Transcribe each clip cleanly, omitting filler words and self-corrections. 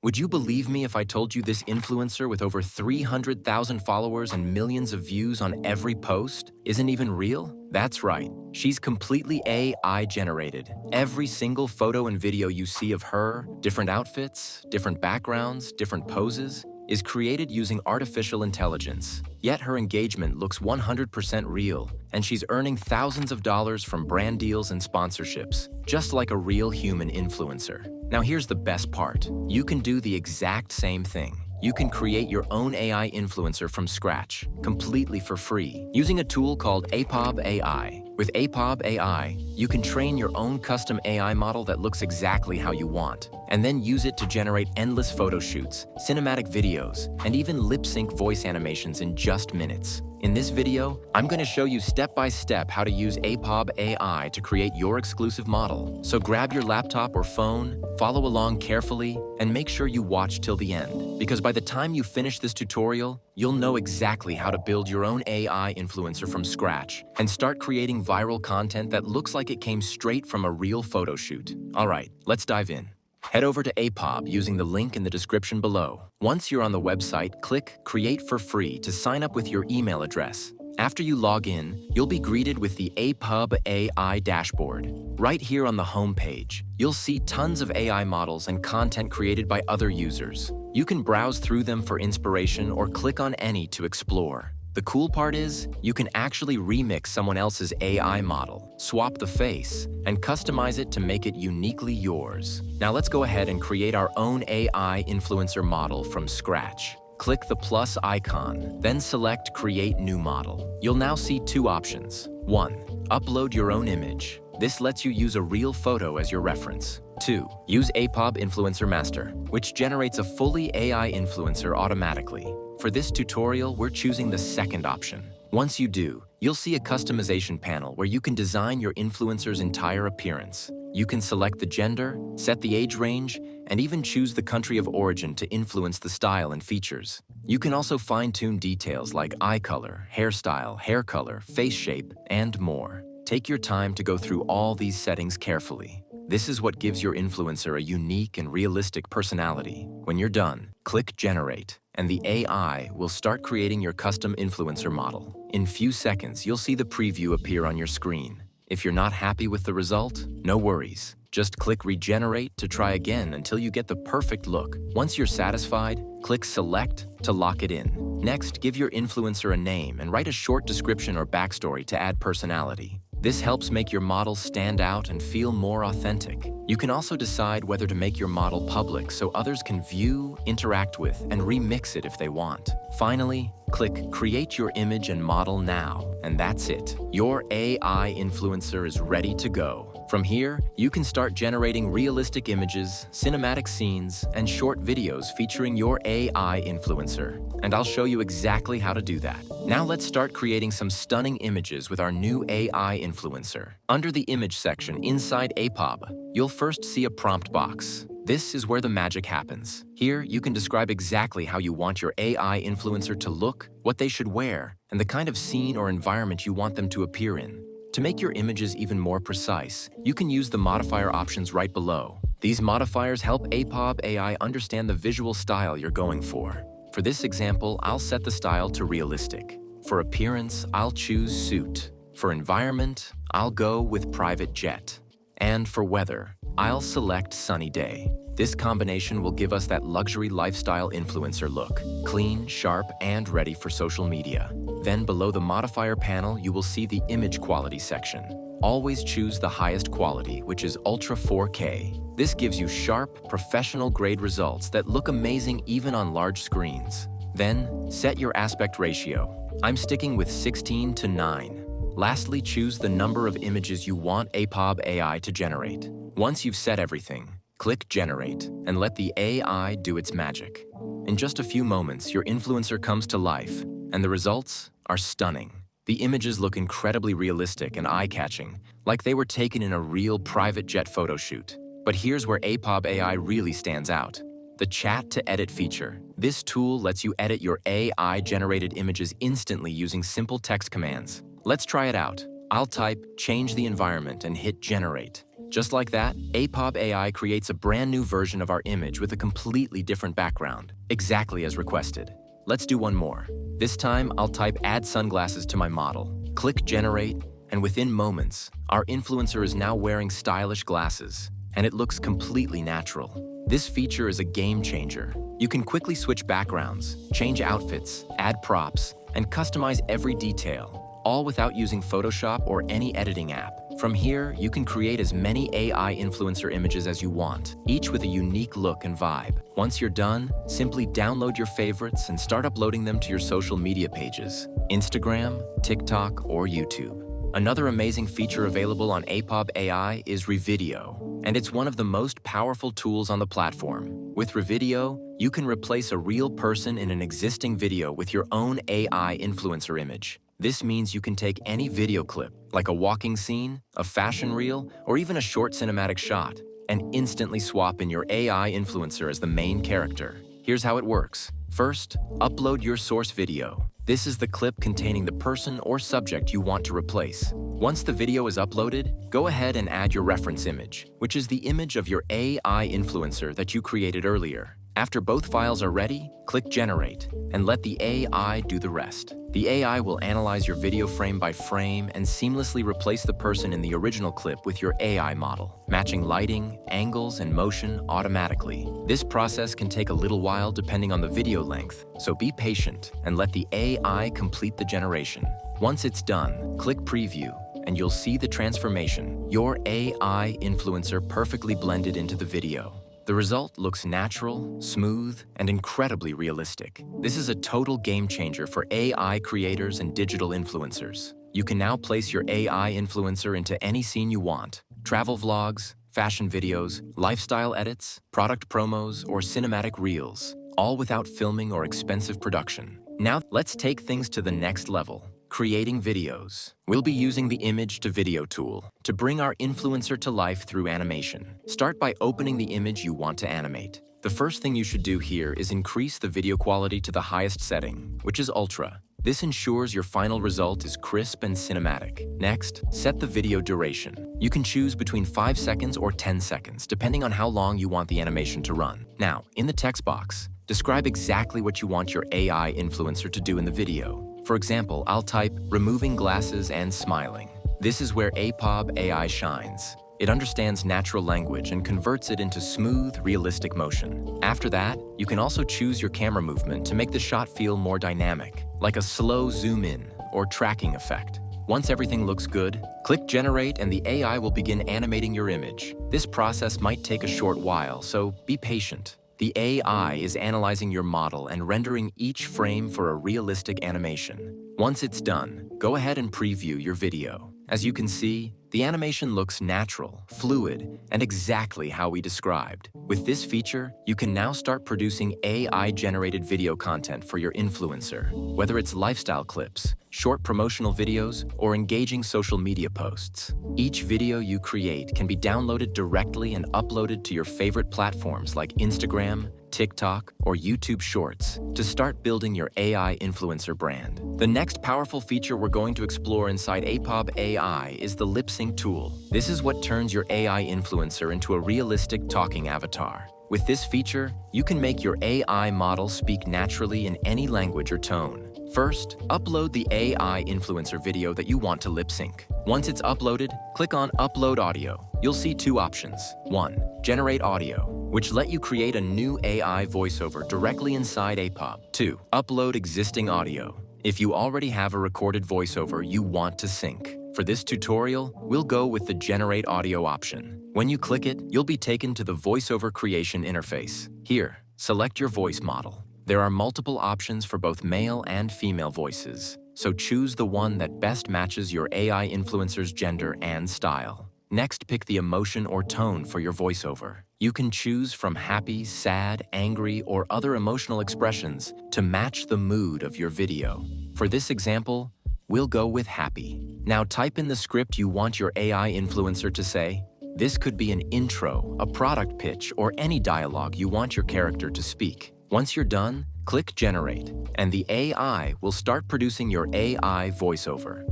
Would you believe me if I told you this influencer with over 300,000 followers and millions of views on every post isn't even real? That's right. She's completely AI generated. Every single photo and video you see of her, different outfits, different backgrounds, different poses, is created using artificial intelligence. Yet her engagement looks 100% real, and she's earning thousands of dollars from brand deals and sponsorships, just like a real human influencer. Now here's the best part. You can do the exact same thing. You can create your own AI influencer from scratch, completely for free, using a tool called Apob AI. With Apob AI, you can train your own custom AI model that looks exactly how you want, and then use it to generate endless photo shoots, cinematic videos, and even lip-sync voice animations in just minutes. In this video, I'm going to show you step-by-step how to use Apob AI to create your exclusive model. So grab your laptop or phone, follow along carefully, and make sure you watch till the end. Because by the time you finish this tutorial, you'll know exactly how to build your own AI influencer from scratch and start creating viral content that looks like it came straight from a real photo shoot. All right, let's dive in. Head over to Apob using the link in the description below. Once you're on the website, click Create for Free to sign up with your email address. After you log in, you'll be greeted with the Apob AI dashboard. Right here on the home page, you'll see tons of AI models and content created by other users. You can browse through them for inspiration or click on any to explore. The cool part is, you can actually remix someone else's AI model, swap the face, and customize it to make it uniquely yours. Now let's go ahead and create our own AI influencer model from scratch. Click the plus icon, then select Create New Model. You'll now see two options. 1. Upload your own image. This lets you use a real photo as your reference. 2. Use Apob Influencer Master, which generates a fully AI influencer automatically. For this tutorial, we're choosing the second option. Once you do, you'll see a customization panel where you can design your influencer's entire appearance. You can select the gender, set the age range, and even choose the country of origin to influence the style and features. You can also fine-tune details like eye color, hairstyle, hair color, face shape, and more. Take your time to go through all these settings carefully. This is what gives your influencer a unique and realistic personality. When you're done, click Generate, and the AI will start creating your custom influencer model. In few seconds, you'll see the preview appear on your screen. If you're not happy with the result, no worries. Just click Regenerate to try again until you get the perfect look. Once you're satisfied, click Select to lock it in. Next, give your influencer a name and write a short description or backstory to add personality. This helps make your model stand out and feel more authentic. You can also decide whether to make your model public so others can view, interact with, and remix it if they want. Finally, click Create Your Image and Model now, and that's it. Your AI influencer is ready to go. From here, you can start generating realistic images, cinematic scenes, and short videos featuring your AI influencer. And I'll show you exactly how to do that. Now let's start creating some stunning images with our new AI influencer. Under the image section inside Apob, you'll first see a prompt box. This is where the magic happens. Here, you can describe exactly how you want your AI influencer to look, what they should wear, and the kind of scene or environment you want them to appear in. To make your images even more precise, you can use the modifier options right below. These modifiers help Apob AI understand the visual style you're going for. For this example, I'll set the style to realistic. For appearance, I'll choose suit. For environment, I'll go with private jet. And for weather, I'll select sunny day. This combination will give us that luxury lifestyle influencer look, clean, sharp, and ready for social media. Then below the modifier panel, you will see the image quality section. Always choose the highest quality, which is Ultra 4K. This gives you sharp, professional-grade results that look amazing even on large screens. Then, set your aspect ratio. I'm sticking with 16:9. Lastly, choose the number of images you want Apob AI to generate. Once you've set everything, click Generate and let the AI do its magic. In just a few moments, your influencer comes to life, and the results are stunning. The images look incredibly realistic and eye-catching, like they were taken in a real private jet photo shoot. But here's where Apob AI really stands out. The Chat to Edit feature. This tool lets you edit your AI-generated images instantly using simple text commands. Let's try it out. I'll type, change the environment, and hit Generate. Just like that, Apob AI creates a brand new version of our image with a completely different background, exactly as requested. Let's do one more. This time, I'll type "add sunglasses" to my model. Click Generate, and within moments, our influencer is now wearing stylish glasses, and it looks completely natural. This feature is a game changer. You can quickly switch backgrounds, change outfits, add props, and customize every detail, all without using Photoshop or any editing app. From here, you can create as many AI influencer images as you want, each with a unique look and vibe. Once you're done, simply download your favorites and start uploading them to your social media pages, Instagram, TikTok, or YouTube. Another amazing feature available on Apob AI is Revideo, and it's one of the most powerful tools on the platform. With Revideo, you can replace a real person in an existing video with your own AI influencer image. This means you can take any video clip, like a walking scene, a fashion reel, or even a short cinematic shot, and instantly swap in your AI influencer as the main character. Here's how it works. First, upload your source video. This is the clip containing the person or subject you want to replace. Once the video is uploaded, go ahead and add your reference image, which is the image of your AI influencer that you created earlier. After both files are ready, click Generate and let the AI do the rest. The AI will analyze your video frame by frame and seamlessly replace the person in the original clip with your AI model, matching lighting, angles, and motion automatically. This process can take a little while depending on the video length, so be patient and let the AI complete the generation. Once it's done, click Preview and you'll see the transformation, your AI influencer perfectly blended into the video. The result looks natural, smooth, and incredibly realistic. This is a total game changer for AI creators and digital influencers. You can now place your AI influencer into any scene you want: travel vlogs, fashion videos, lifestyle edits, product promos, or cinematic reels, all without filming or expensive production. Now, let's take things to the next level. Creating videos. We'll be using the Image to Video tool to bring our influencer to life through animation. Start by opening the image you want to animate. The first thing you should do here is increase the video quality to the highest setting, which is Ultra. This ensures your final result is crisp and cinematic. Next, set the video duration. You can choose between 5 seconds or 10 seconds, depending on how long you want the animation to run. Now, in the text box, describe exactly what you want your AI influencer to do in the video. For example, I'll type "removing glasses and smiling." This is where Apob AI shines. It understands natural language and converts it into smooth, realistic motion. After that, you can also choose your camera movement to make the shot feel more dynamic, like a slow zoom in or tracking effect. Once everything looks good, click Generate and the AI will begin animating your image. This process might take a short while, so be patient. The AI is analyzing your model and rendering each frame for a realistic animation. Once it's done, go ahead and preview your video. As you can see, the animation looks natural, fluid, and exactly how we described. With this feature, you can now start producing AI-generated video content for your influencer, whether it's lifestyle clips, short promotional videos, or engaging social media posts. Each video you create can be downloaded directly and uploaded to your favorite platforms like Instagram, TikTok, or YouTube Shorts to start building your AI influencer brand. The next powerful feature we're going to explore inside Apob AI is the lip sync tool. This is what turns your AI influencer into a realistic talking avatar. With this feature, you can make your AI model speak naturally in any language or tone. First, upload the AI influencer video that you want to lip sync. Once it's uploaded, click on Upload Audio. You'll see two options. 1. Generate audio, which let you create a new AI voiceover directly inside Apob. 2. Upload existing audio. If you already have a recorded voiceover you want to sync. For this tutorial, we'll go with the Generate Audio option. When you click it, you'll be taken to the voiceover creation interface. Here, select your voice model. There are multiple options for both male and female voices, so choose the one that best matches your AI influencer's gender and style. Next, pick the emotion or tone for your voiceover. You can choose from happy, sad, angry, or other emotional expressions to match the mood of your video. For this example, we'll go with happy. Now type in the script you want your AI influencer to say. This could be an intro, a product pitch, or any dialogue you want your character to speak. Once you're done, click Generate, and the AI will start producing your AI voiceover.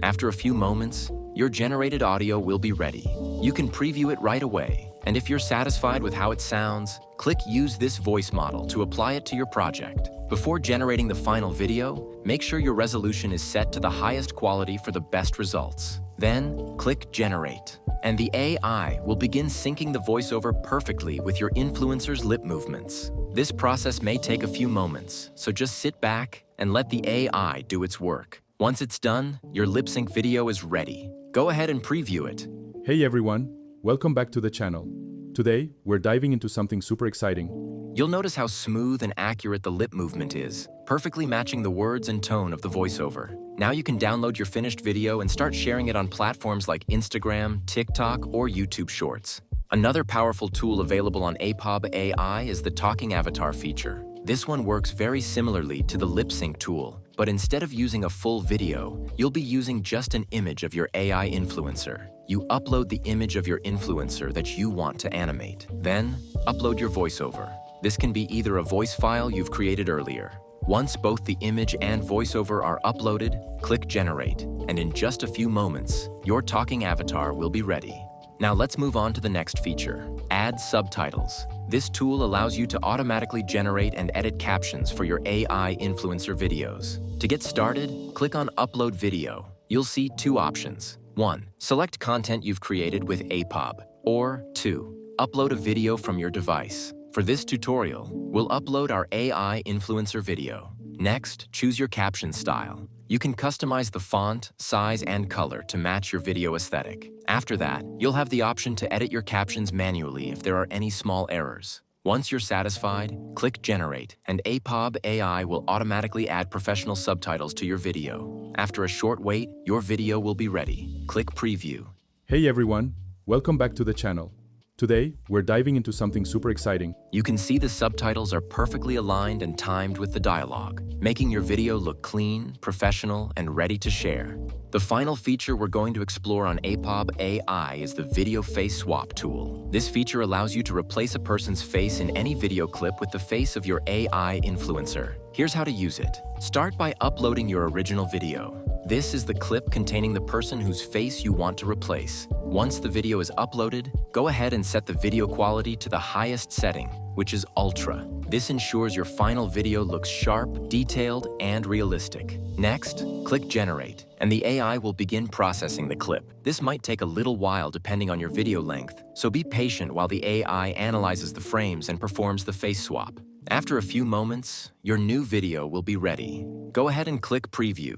After a few moments, your generated audio will be ready. You can preview it right away. And if you're satisfied with how it sounds, click Use this voice model to apply it to your project. Before generating the final video, make sure your resolution is set to the highest quality for the best results. Then, click Generate, and the AI will begin syncing the voiceover perfectly with your influencer's lip movements. This process may take a few moments, so just sit back and let the AI do its work. Once it's done, your lip sync video is ready. Go ahead and preview it. Hey everyone, welcome back to the channel. Today, we're diving into something super exciting. You'll notice how smooth and accurate the lip movement is, perfectly matching the words and tone of the voiceover. Now you can download your finished video and start sharing it on platforms like Instagram, TikTok, or YouTube Shorts. Another powerful tool available on Apob AI is the Talking Avatar feature. This one works very similarly to the lip sync tool, but instead of using a full video, you'll be using just an image of your AI influencer. You upload the image of your influencer that you want to animate. Then, upload your voiceover. This can be either a voice file you've created earlier. Once both the image and voiceover are uploaded, click Generate, and in just a few moments, your talking avatar will be ready. Now let's move on to the next feature, Add Subtitles. This tool allows you to automatically generate and edit captions for your AI influencer videos. To get started, click on Upload Video. You'll see two options. 1. Select content you've created with Apob. Or 2. Upload a video from your device. For this tutorial, we'll upload our AI influencer video. Next, choose your caption style. You can customize the font, size, and color to match your video aesthetic. After that, you'll have the option to edit your captions manually if there are any small errors. Once you're satisfied, click Generate, and Apob AI will automatically add professional subtitles to your video. After a short wait, your video will be ready. Click Preview. Hey everyone, welcome back to the channel. Today, we're diving into something super exciting. You can see the subtitles are perfectly aligned and timed with the dialogue, making your video look clean, professional, and ready to share. The final feature we're going to explore on Apob AI is the Video Face Swap tool. This feature allows you to replace a person's face in any video clip with the face of your AI influencer. Here's how to use it. Start by uploading your original video. This is the clip containing the person whose face you want to replace. Once the video is uploaded, go ahead and set the video quality to the highest setting, which is Ultra. This ensures your final video looks sharp, detailed, and realistic. Next, click Generate, and the AI will begin processing the clip. This might take a little while depending on your video length, so be patient while the AI analyzes the frames and performs the face swap. After a few moments, your new video will be ready. Go ahead and click Preview.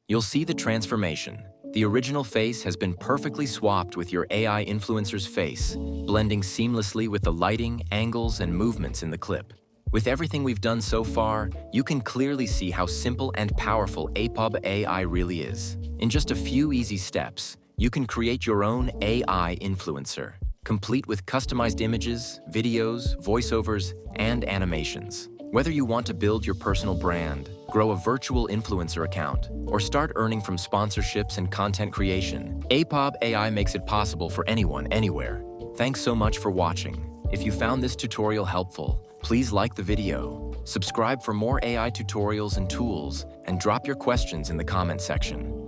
You'll see the transformation. The original face has been perfectly swapped with your AI influencer's face, blending seamlessly with the lighting, angles, and movements in the clip. With everything we've done so far, you can clearly see how simple and powerful Apob AI really is. In just a few easy steps, you can create your own AI influencer, complete with customized images, videos, voiceovers, and animations. Whether you want to build your personal brand, grow a virtual influencer account, or start earning from sponsorships and content creation, Apob AI makes it possible for anyone, anywhere. Thanks so much for watching. If you found this tutorial helpful, please like the video, subscribe for more AI tutorials and tools, and drop your questions in the comment section.